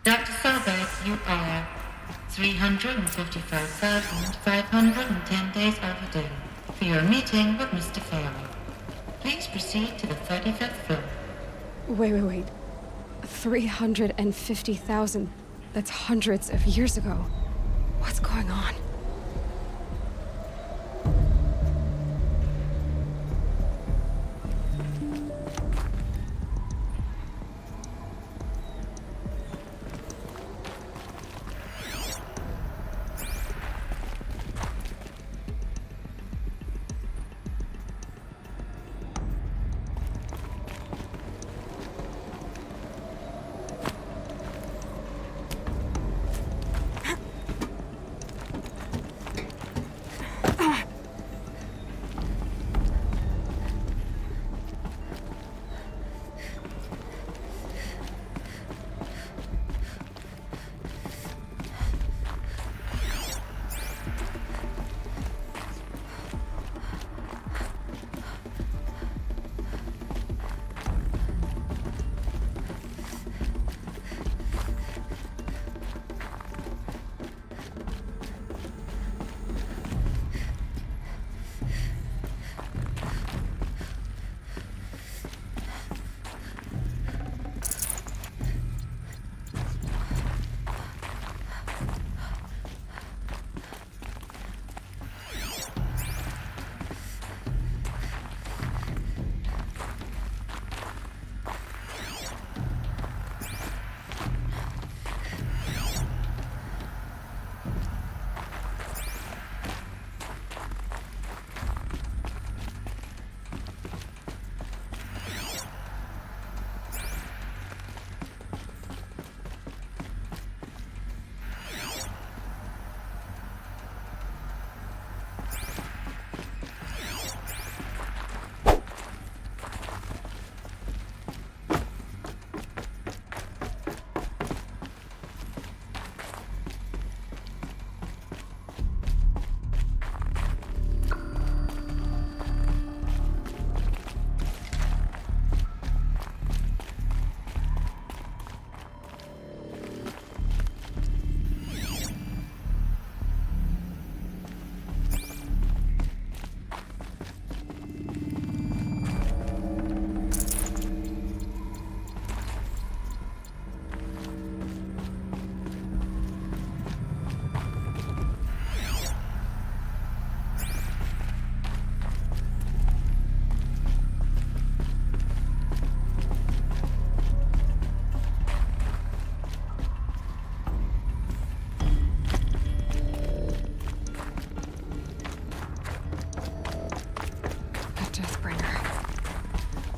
Dr. Solberg, you are 355,510 days overdue for your meeting with Mr. Farrell. Please proceed to the 35th floor. Wait. 350,000. That's hundreds of years ago. What's going on?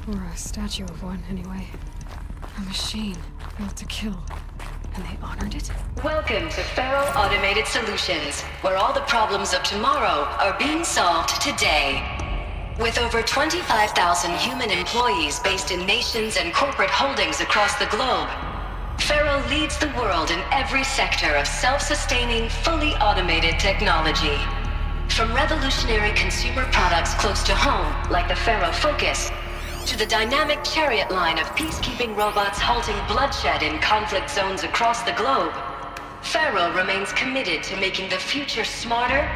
Or a statue of one, anyway. A machine built to kill. And they honored it? Welcome to Feral Automated Solutions, where all the problems of tomorrow are being solved today. With over 25,000 human employees based in nations and corporate holdings across the globe, Feral leads the world in every sector of self-sustaining, fully automated technology. From revolutionary consumer products close to home, like the Faro Focus, to the dynamic Chariot line of peacekeeping robots halting bloodshed in conflict zones across the globe, Faro remains committed to making the future smarter,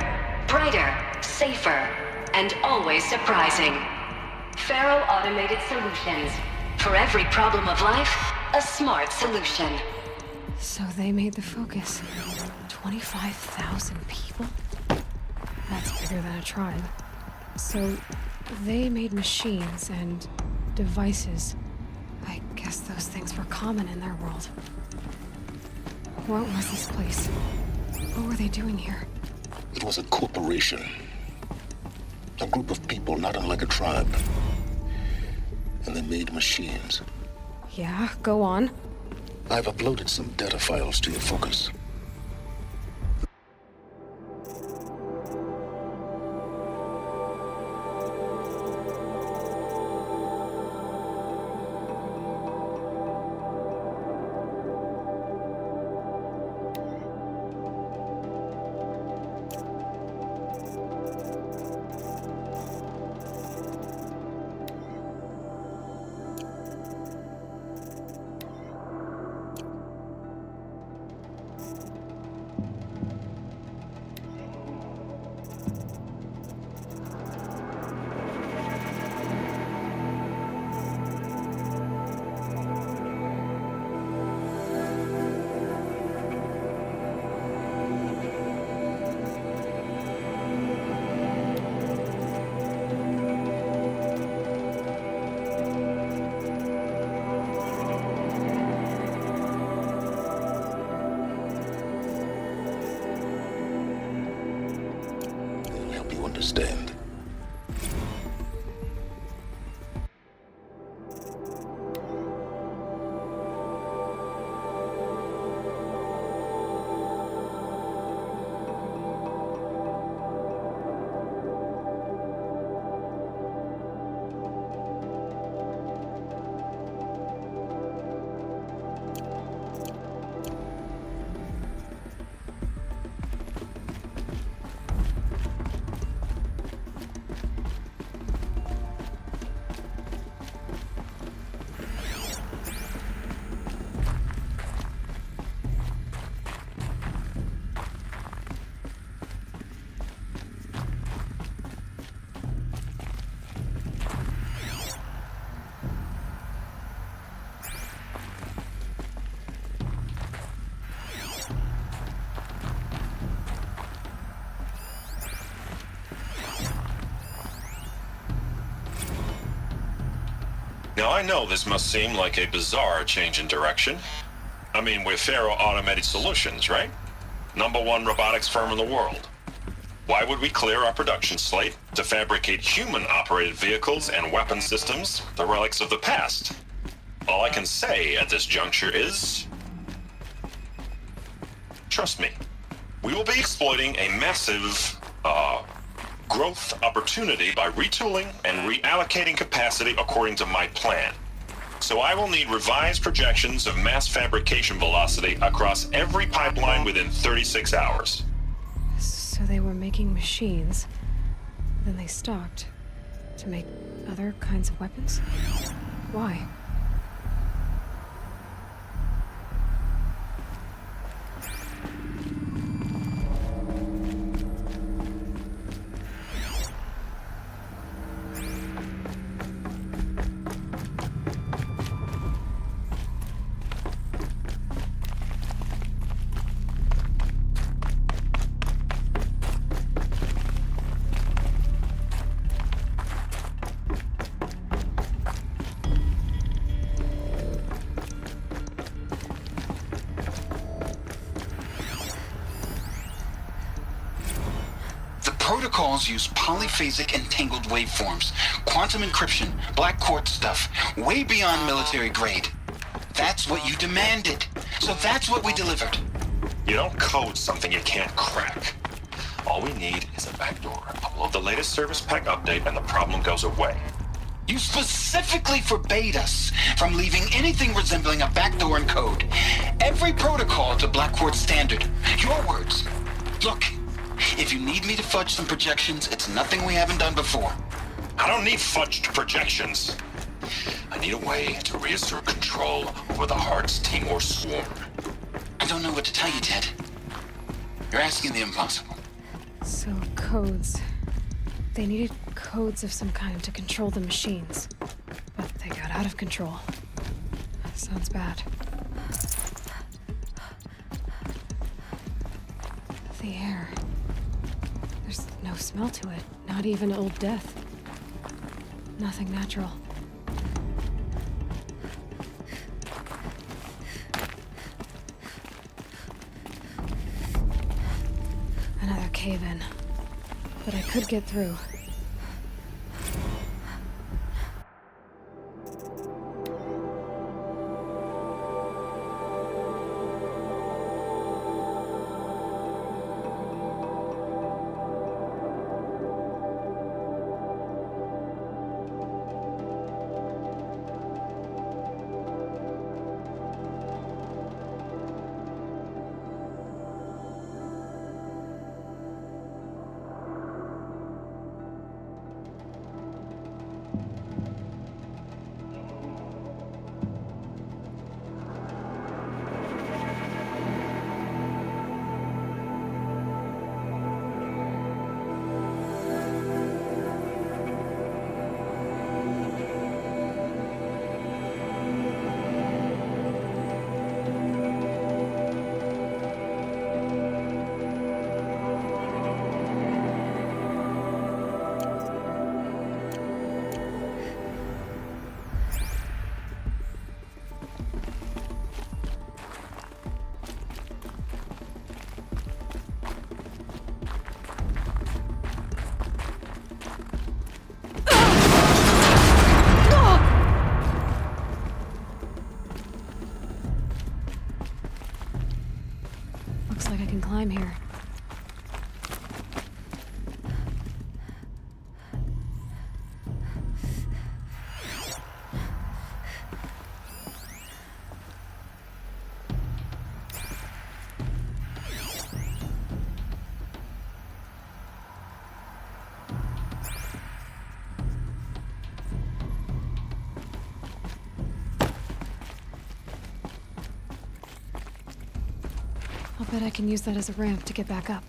brighter, safer, and always surprising. Faro Automated Solutions. For every problem of life, a smart solution. So they made the Focus. 25,000 people? That's bigger than a tribe. So they made machines and devices. I guess those things were common in their world. What was this place? What were they doing here? It was a corporation. A group of people not unlike a tribe. And they made machines. Yeah, go on. I've uploaded some data files to your Focus. Now, I know this must seem like a bizarre change in direction. I mean, we're Faro Automated Solutions, right? #1 robotics firm in the world. Why would we clear our production slate to fabricate human-operated vehicles and weapon systems, the relics of the past? All I can say at this juncture is... trust me, we will be exploiting a massive, growth opportunity by retooling and reallocating capacity according to my plan. So I will need revised projections of mass fabrication velocity across every pipeline within 36 hours. So they were making machines, then they stopped to make other kinds of weapons? Why? Protocols use polyphasic entangled waveforms, quantum encryption, black quartz stuff, way beyond military grade. That's what you demanded, so that's what we delivered. You don't code something you can't crack. All we need is a backdoor. Upload the latest service pack update and the problem goes away. You specifically forbade us from leaving anything resembling a backdoor in code. Every protocol to black quartz standard. Your words. Look. If you need me to fudge some projections, it's nothing we haven't done before. I don't need fudged projections. I need a way to reassert control over the Heart's Timor swarm. I don't know what to tell you, Ted. You're asking the impossible. So, codes. They needed codes of some kind to control the machines. But they got out of control. Sounds bad. The air. There's no smell to it. Not even old death. Nothing natural. Another cave-in. But I could get through. Looks like I can climb here. I'll bet I can use that as a ramp to get back up.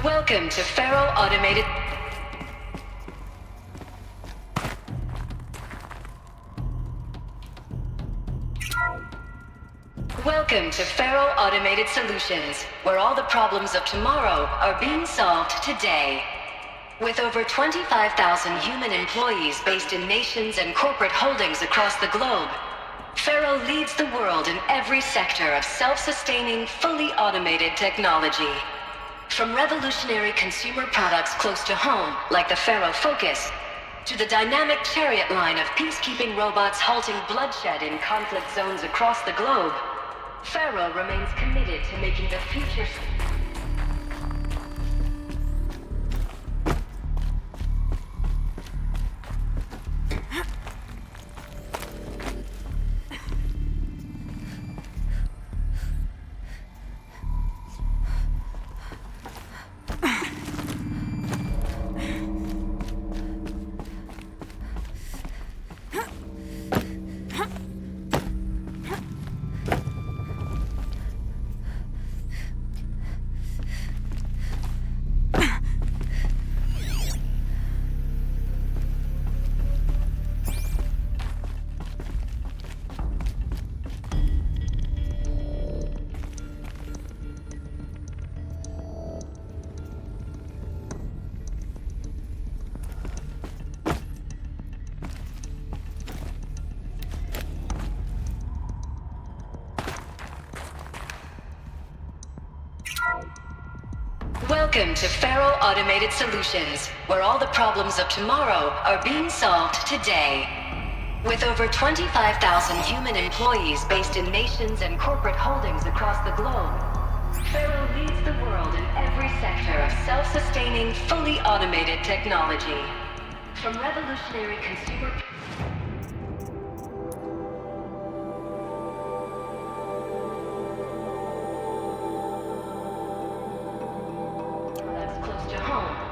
Welcome to Faro Automated... Welcome to Faro Automated Solutions, where all the problems of tomorrow are being solved today. With over 25,000 human employees based in nations and corporate holdings across the globe, Faro leads the world in every sector of self-sustaining, fully automated technology. From revolutionary consumer products close to home, like the Faro Focus, to the dynamic chariot line of peacekeeping robots halting bloodshed in conflict zones across the globe, Faro remains committed to making the future... Welcome to Faro Automated Solutions, where all the problems of tomorrow are being solved today. With over 25,000 human employees based in nations and corporate holdings across the globe, Faro leads the world in every sector of self-sustaining, fully automated technology. From revolutionary consumer...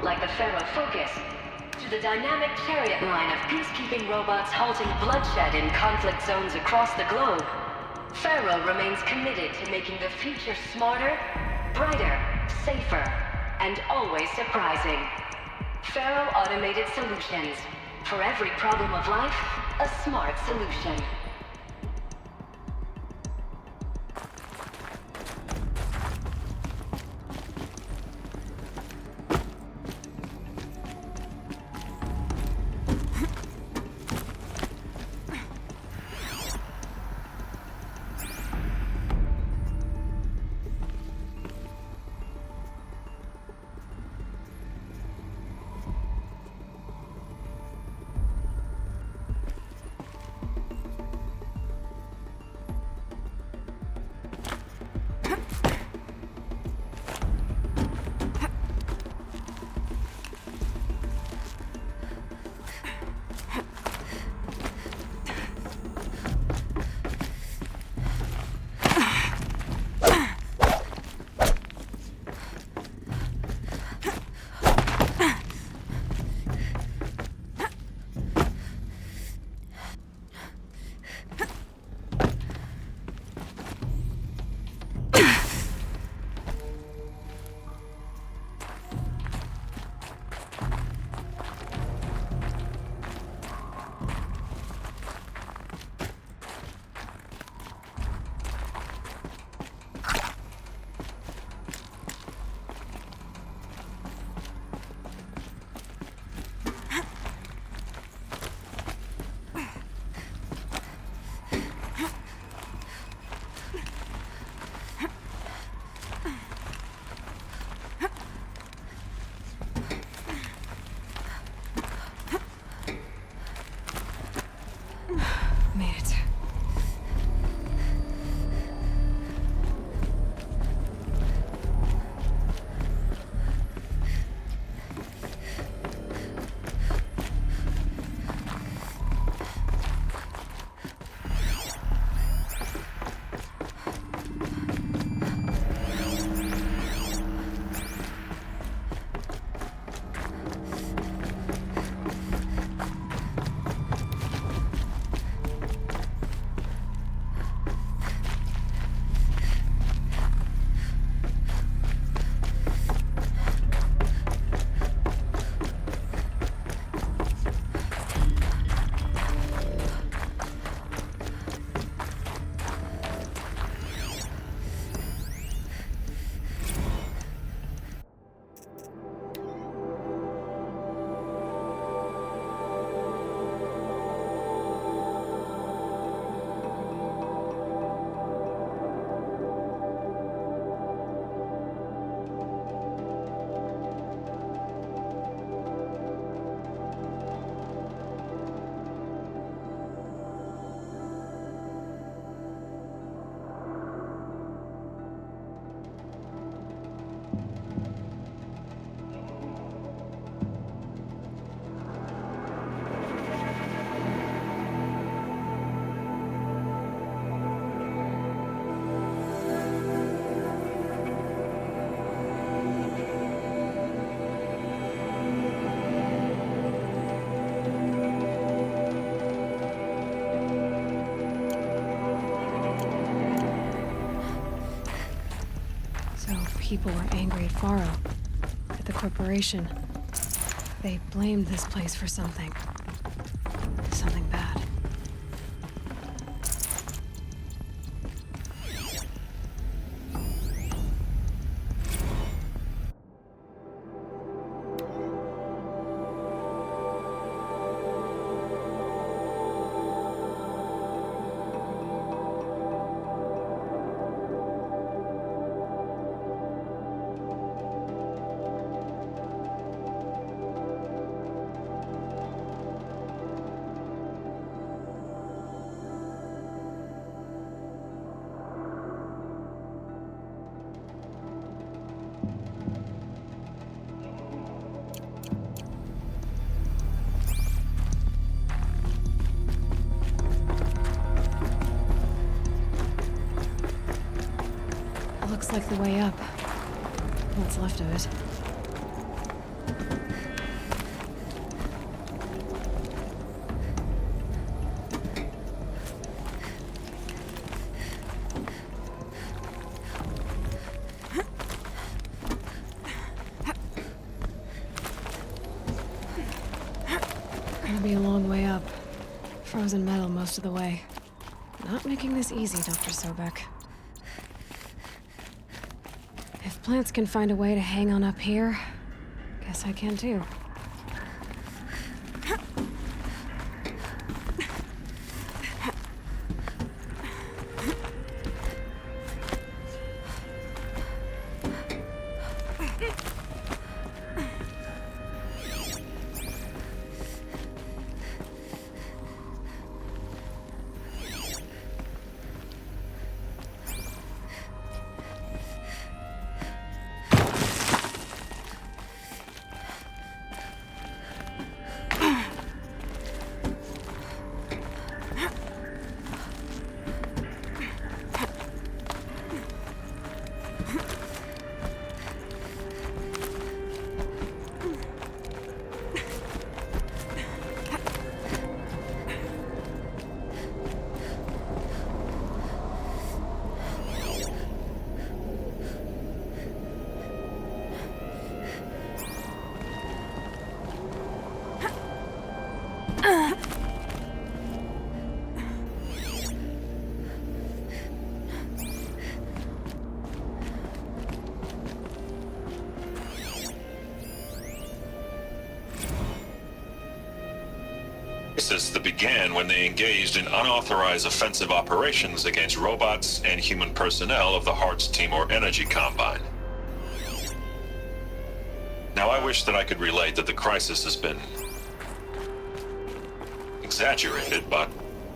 like the Faro Focus, to the dynamic chariot line of peacekeeping robots halting bloodshed in conflict zones across the globe, Faro remains committed to making the future smarter, brighter, safer, and always surprising. Faro Automated Solutions. For every problem of life, a smart solution. people were angry at Faro, at the corporation. They blamed this place for something. Something bad. Looks like the way up. What's left of it. Gonna be a long way up. Frozen metal most of the way. Not making this easy, Dr. Sobek. If plants can find a way to hang on up here, guess I can too. That began when they engaged in unauthorized offensive operations against robots and human personnel of the Hearts Timor Energy Combine. Now, I wish that I could relate that the crisis has been exaggerated, but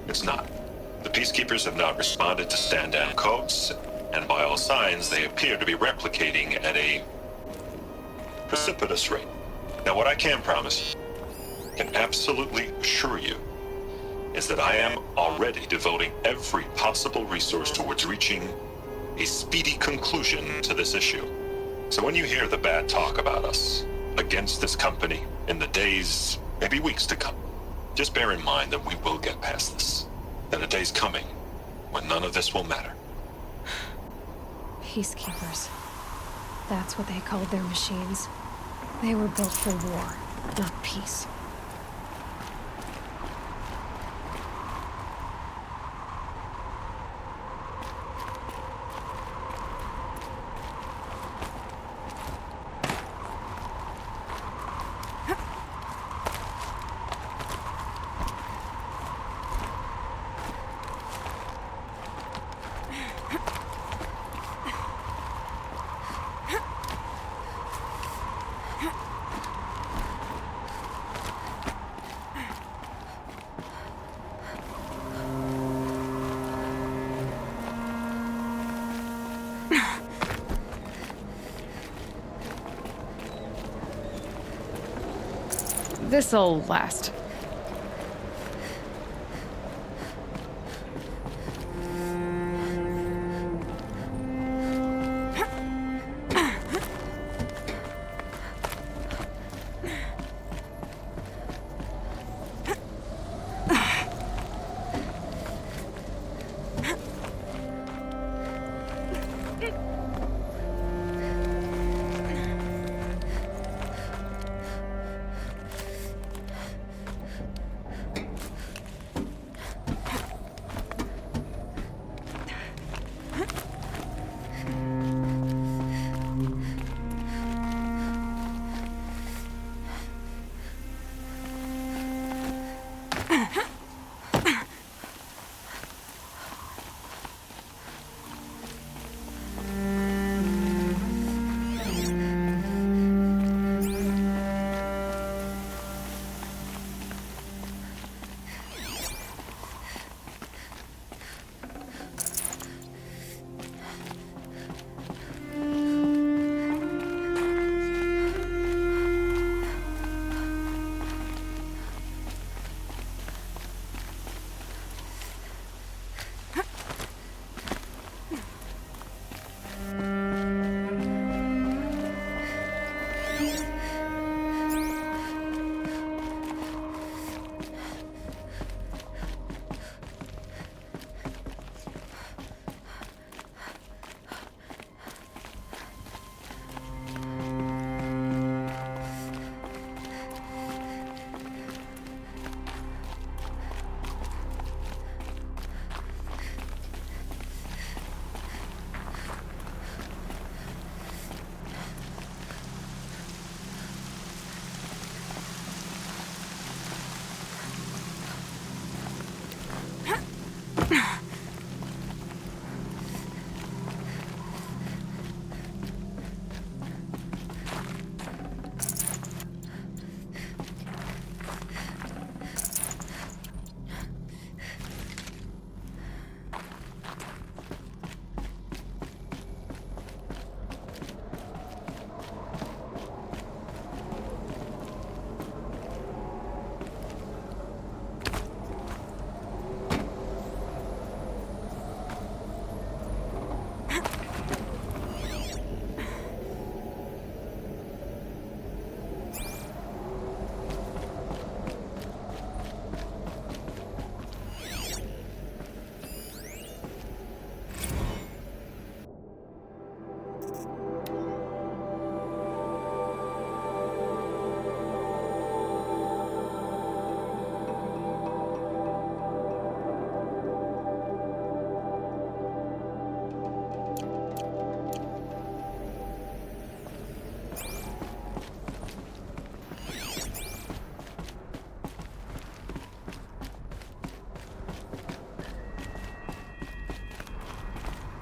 it's not. The Peacekeepers have not responded to stand-down codes, and by all signs, they appear to be replicating at a precipitous rate. Now, what I can promise, can absolutely assure you, is that I am already devoting every possible resource towards reaching a speedy conclusion to this issue. So when you hear the bad talk about us against this company in the days, maybe weeks to come, just bear in mind that we will get past this. That a day's coming when none of this will matter. Peacekeepers. That's what they called their machines. They were built for war, not peace. This'll last.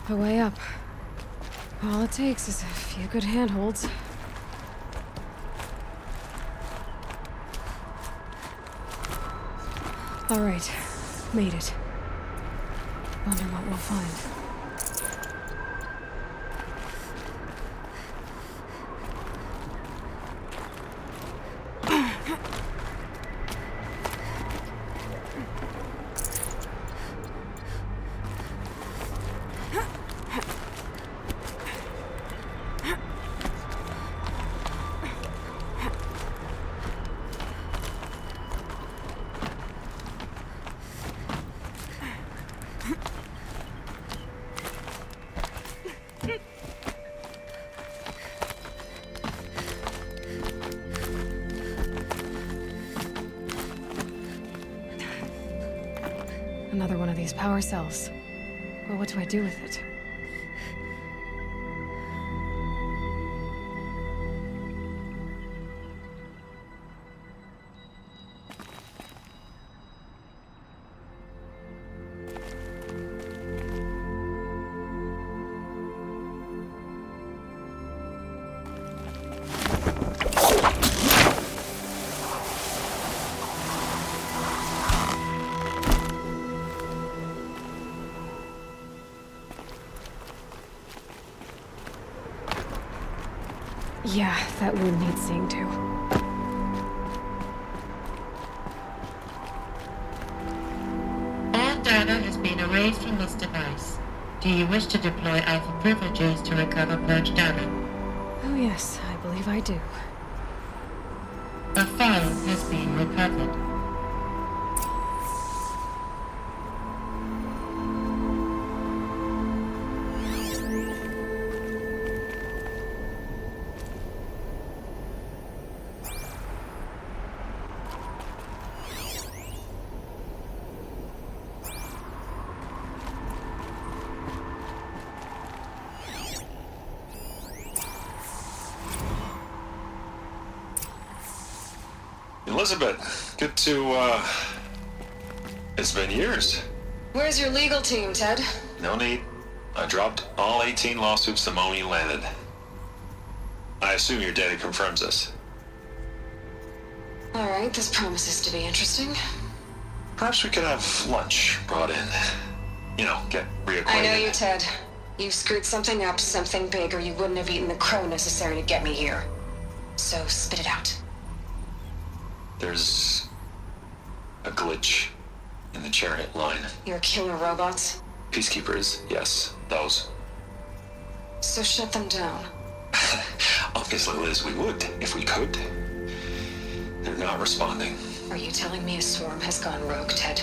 the way up. All it takes is a few good handholds. All right, made it. Wonder what we'll find. Another one of these power cells. Well, what do I do with it? Yeah, that wound needs seeing too. All data has been erased from this device. Do you wish to deploy Alpha privileges to recover purged data? Oh yes, I believe I do. A file has been recovered. Elizabeth, good to, it's been years. Where's your legal team, Ted? No need. I dropped all 18 lawsuits the moment you landed. I assume your data confirms this. All right, this promises to be interesting. Perhaps we could have lunch brought in. You know, get reacquainted. I know you, Ted. You screwed something up, something big, or you wouldn't have eaten the crow necessary to get me here. So spit it out. There's a glitch in the chariot line. Your killer robots? Peacekeepers, yes, those. So shut them down. Obviously, Liz, we would, if we could. They're not responding. Are you telling me a swarm has gone rogue, Ted?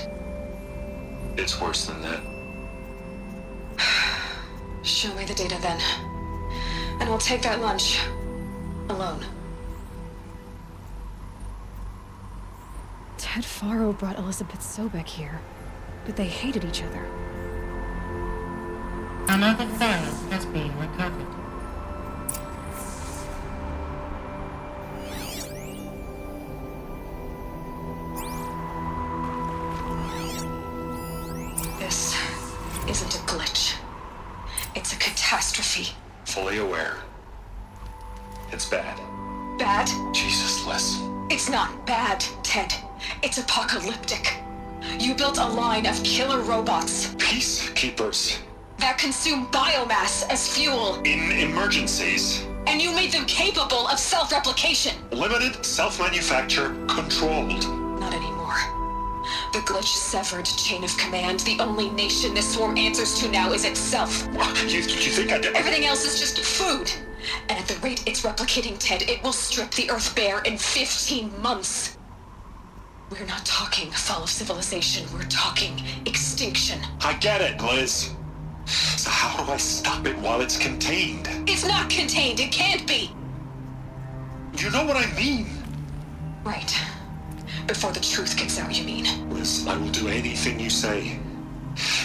It's worse than that. Show me the data then. And I'll take that lunch. Alone. Ted Faro brought Elizabeth Sobek here, but they hated each other. Another file has been recovered. This isn't a glitch. It's a catastrophe. Fully aware. It's bad. Bad? Jesus, Liz. It's not bad, Ted. It's apocalyptic. You built a line of killer robots Peacekeepers. that consume biomass as fuel, In emergencies. and you made them capable of self-replication. Limited, self-manufacture, controlled. Not anymore. The glitch severed chain of command. The only nation this swarm answers to now is itself. You think I did? Everything else is just food. And at the rate it's replicating, Ted, it will strip the Earth bare in 15 months. We're not talking fall of civilization. We're talking extinction. I get it, Liz. So how do I stop it while it's contained? It's not contained. It can't be. You know what I mean? Right. Before the truth gets out, you mean? Liz, I will do anything you say.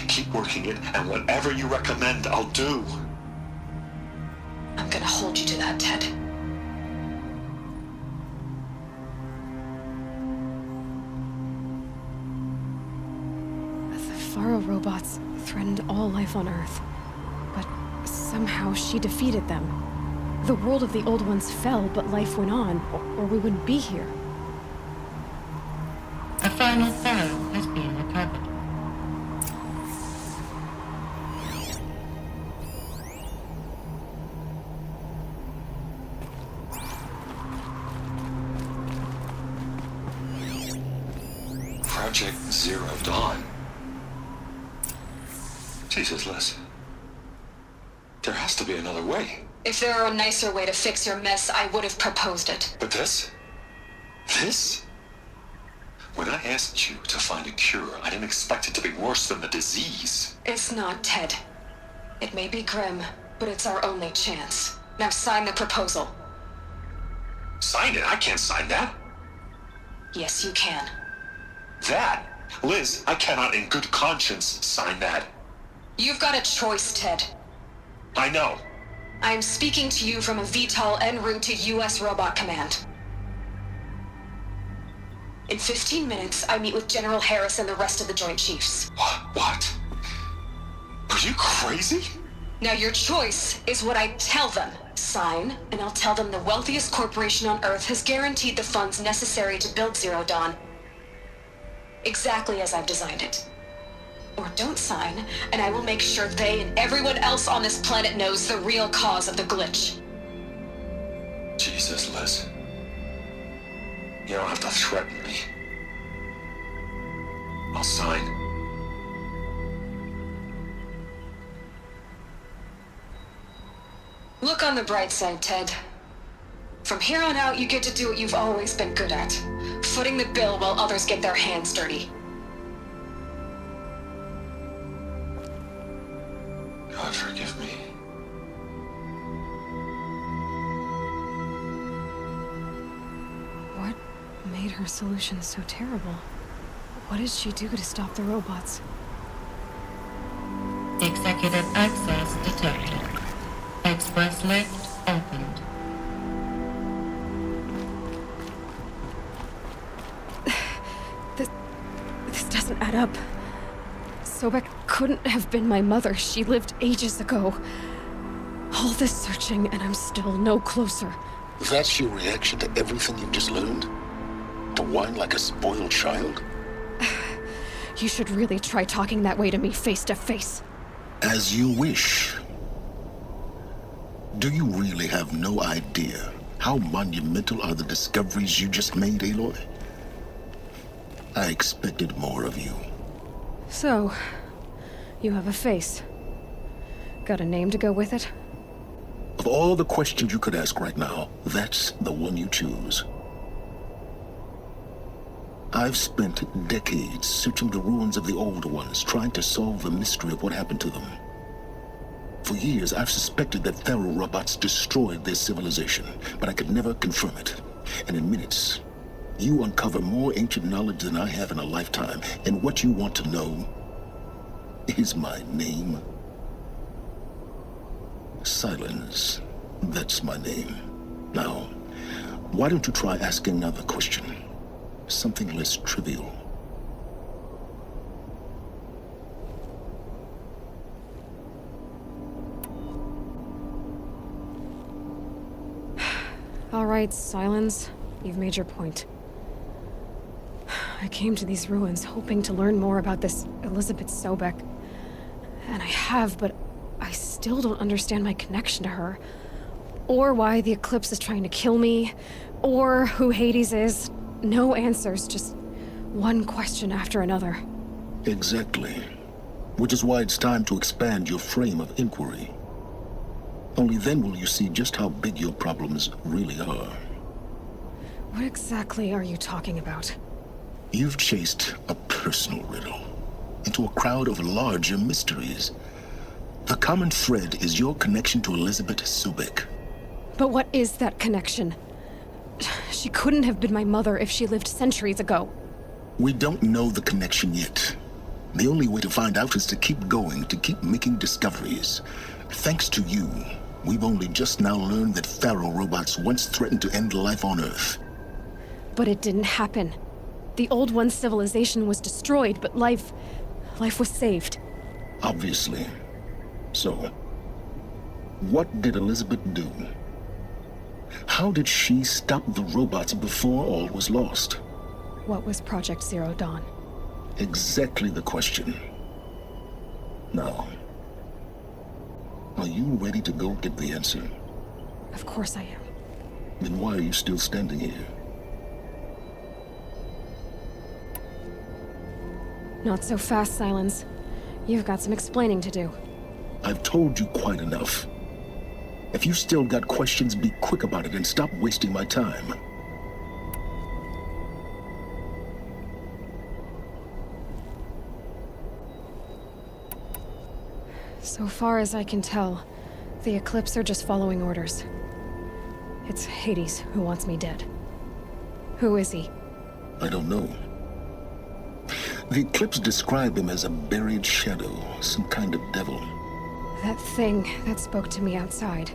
Keep working it, and whatever you recommend, I'll do. I'm gonna hold you to that, Ted. The Faro robots threatened all life on Earth, Somehow she defeated them. The world of the old ones fell, but life went on, or we wouldn't be here. A final pharaoh has been recovered. Project Zero Dawn. Jesus, Liz. There has to be another way. If there were a nicer way to fix your mess, I would have proposed it. But this? This? When I asked you to find a cure, I didn't expect it to be worse than the disease. It's not, Ted. It may be grim, but it's our only chance. Now sign the proposal. Sign it? I can't sign that. Yes, you can. That? Liz, I cannot in good conscience sign that. You've got a choice, Ted. I know. I am speaking to you from a VTOL en route to U.S. Robot Command. In 15 minutes, I meet with General Harris and the rest of the Joint Chiefs. What? Are you crazy? Now your choice is what I tell them. Sign, and I'll tell them the wealthiest corporation on Earth has guaranteed the funds necessary to build Zero Dawn. Exactly as I've designed it. Or don't sign, and I will make sure they and everyone else on this planet knows the real cause of the glitch. Jesus, Liz. You don't have to threaten me. I'll sign. Look on the bright side, Ted. From here on out, you get to do what you've always been good at. Footing the bill while others get their hands dirty. God forgive me. What made her solution so terrible? What did she do to stop the robots? Executive access detected. Express lift opened. This doesn't add up. Sobek couldn't have been my mother. She lived ages ago. All this searching, and I'm still no closer. That's your reaction to everything you've just learned? To whine like a spoiled child? You should really try talking that way to me face to face. As you wish. Do you really have no idea how monumental are the discoveries you just made, Aloy? I expected more of you. So, you have a face. Got a name to go with it? Of all the questions you could ask right now, that's the one you choose. I've spent decades searching the ruins of the old ones, trying to solve the mystery of what happened to them. For years, I've suspected that Pharaoh robots destroyed their civilization, but I could never confirm it. And in minutes, you uncover more ancient knowledge than I have in a lifetime, and what you want to know is my name. Silence. That's my name. Now, why don't you try asking another question? Something less trivial. All right, Silence. You've made your point. I came to these ruins hoping to learn more about this Elizabeth Sobek. And I have, but I still don't understand my connection to her. Or why the Eclipse is trying to kill me. Or who Hades is. No answers, just one question after another. Exactly. Which is why it's time to expand your frame of inquiry. Only then will you see just how big your problems really are. What exactly are you talking about? You've chased a personal riddle into a crowd of larger mysteries. The common thread is your connection to Elizabeth Sobek. But what is that connection? She couldn't have been my mother if she lived centuries ago. We don't know the connection yet. The only way to find out is to keep going, to keep making discoveries. Thanks to you, we've only just now learned that Pharaoh robots once threatened to end life on Earth. But it didn't happen. The Old One's civilization was destroyed, but life was saved. Obviously. So, What did Elizabeth do? How did she stop the robots before all was lost? What was Project Zero Dawn? Exactly the question. Now, are you ready to go get the answer? Of course I am. Then why are you still standing here? Not so fast, Silence. You've got some explaining to do. I've told you quite enough. If you still got questions, be quick about it and stop wasting my time. So far as I can tell, the Eclipse are just following orders. It's Hades who wants me dead. Who is he? I don't know. The Eclipse describe him as a buried shadow, some kind of devil. That thing that spoke to me outside,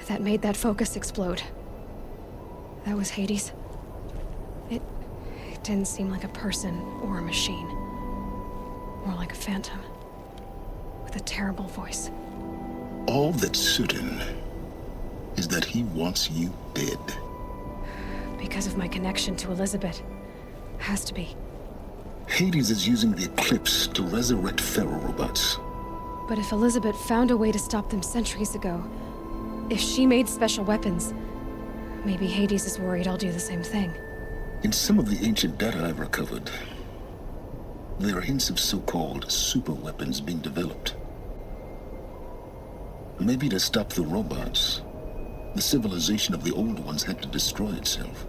that made that focus explode. That was Hades. It didn't seem like a person or a machine. More like a phantom. With a terrible voice. All that's certain is that he wants you dead. Because of my connection to Elizabeth. Has to be. Hades is using the Eclipse to resurrect ferrorobots. But if Elizabeth found a way to stop them centuries ago, if she made special weapons, maybe Hades is worried I'll do the same thing. In some of the ancient data I've recovered, there are hints of so-called super weapons being developed. Maybe to stop the robots, the civilization of the old ones had to destroy itself.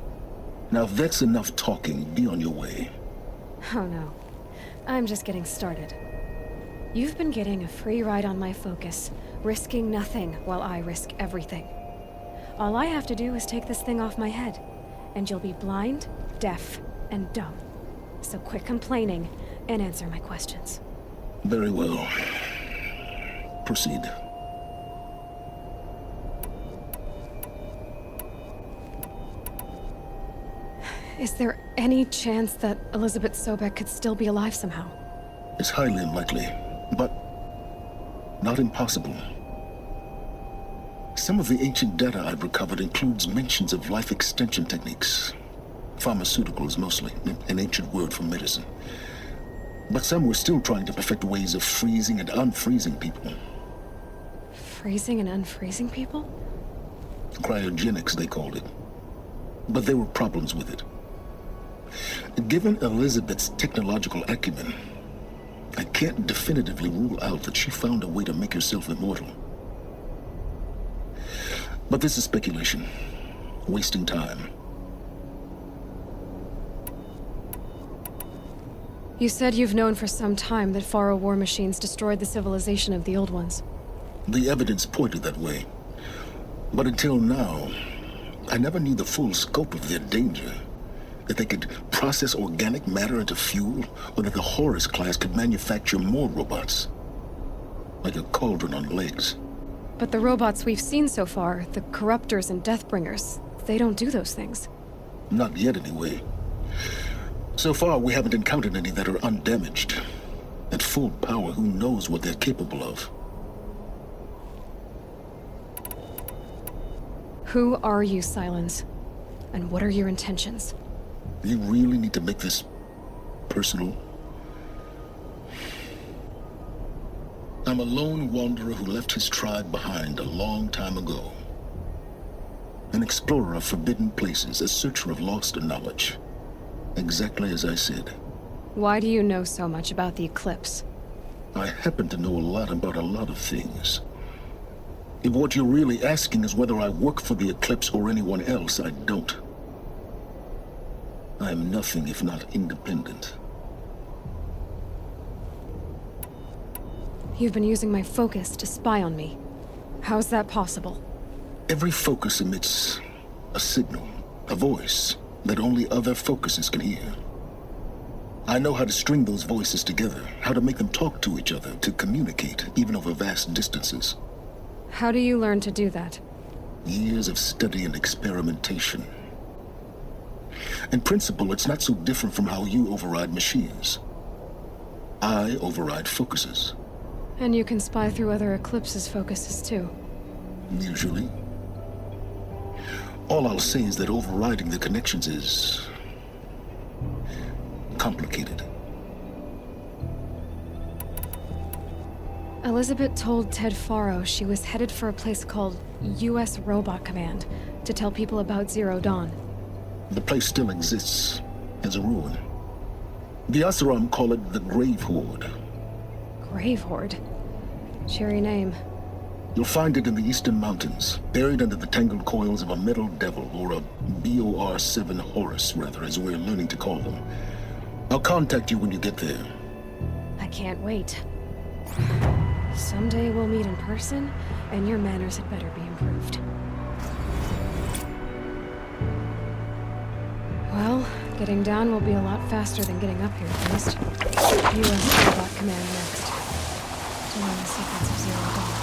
Now if that's enough talking, be on your way. Oh no. I'm just getting started. You've been getting a free ride on my focus, risking nothing while I risk everything. All I have to do is take this thing off my head, and you'll be blind, deaf, and dumb. So quit complaining and answer my questions. Very well. Proceed. Is there any chance that Elizabeth Sobek could still be alive somehow? It's highly unlikely, but not impossible. Some of the ancient data I've recovered includes mentions of life extension techniques. Pharmaceuticals, mostly, an ancient word for medicine. But some were still trying to perfect ways of freezing and unfreezing people. Freezing and unfreezing people? Cryogenics, they called it. But there were problems with it. Given Elizabeth's technological acumen, I can't definitively rule out that she found a way to make herself immortal. But this is speculation. Wasting time. You said you've known for some time that Faro war machines destroyed the civilization of the old ones. The evidence pointed that way. But until now, I never knew the full scope of their danger. That they could process organic matter into fuel, or that the Horus class could manufacture more robots. Like a cauldron on legs. But the robots we've seen so far, the Corruptors and Deathbringers, they don't do those things. Not yet, anyway. So far, we haven't encountered any that are undamaged. At full power, who knows what they're capable of? Who are you, Silence? And what are your intentions? You really need to make this personal? I'm a lone wanderer who left his tribe behind a long time ago. An explorer of forbidden places, a searcher of lost knowledge. Exactly as I said. Why do you know so much about the Eclipse? I happen to know a lot about a lot of things. If what you're really asking is whether I work for the Eclipse or anyone else, I don't. I am nothing if not independent. You've been using my focus to spy on me. How's that possible? Every focus emits a signal, a voice, that only other focuses can hear. I know how to string those voices together, how to make them talk to each other, to communicate, even over vast distances. How do you learn to do that? Years of study and experimentation. In principle, it's not so different from how you override machines. I override focuses. And you can spy through other Eclipse's focuses too. Usually. All I'll say is that overriding the connections is complicated. Elizabeth told Ted Faro she was headed for a place called U.S. Robot Command to tell people about Zero Dawn. The place still exists as a ruin. The Asaram call it the Grave Horde. Grave Horde? Cheery name. You'll find it in the Eastern Mountains, buried under the tangled coils of a metal devil, or a BOR-7 Horus, rather, as we're learning to call them. I'll contact you when you get there. I can't wait. Someday we'll meet in person, and your manners had better be improved. Well, getting down will be a lot faster than getting up here first. U.S. Robot Command next. To learn the secrets of Zero Dawn.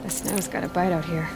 The snow's got a bite out here.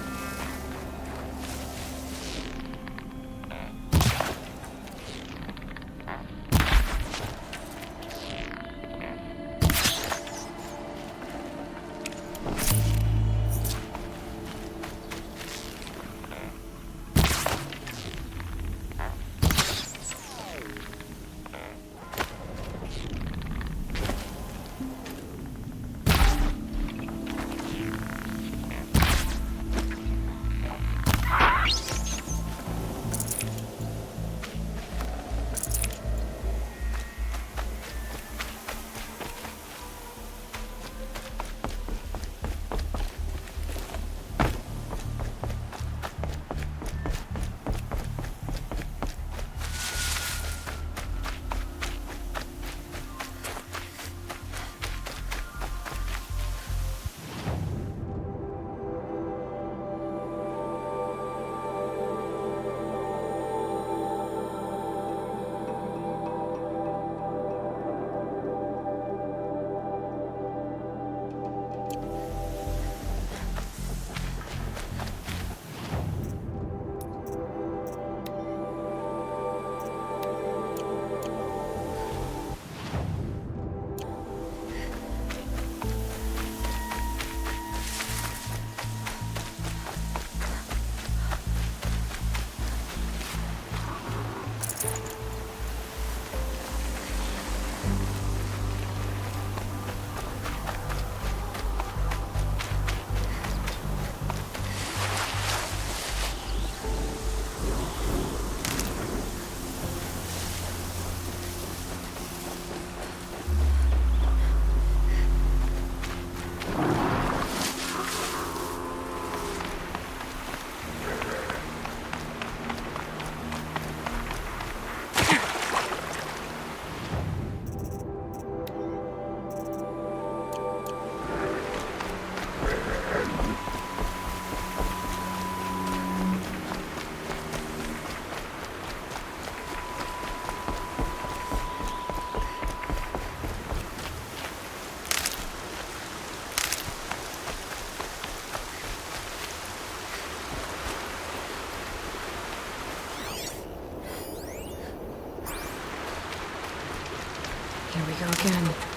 Here we go again.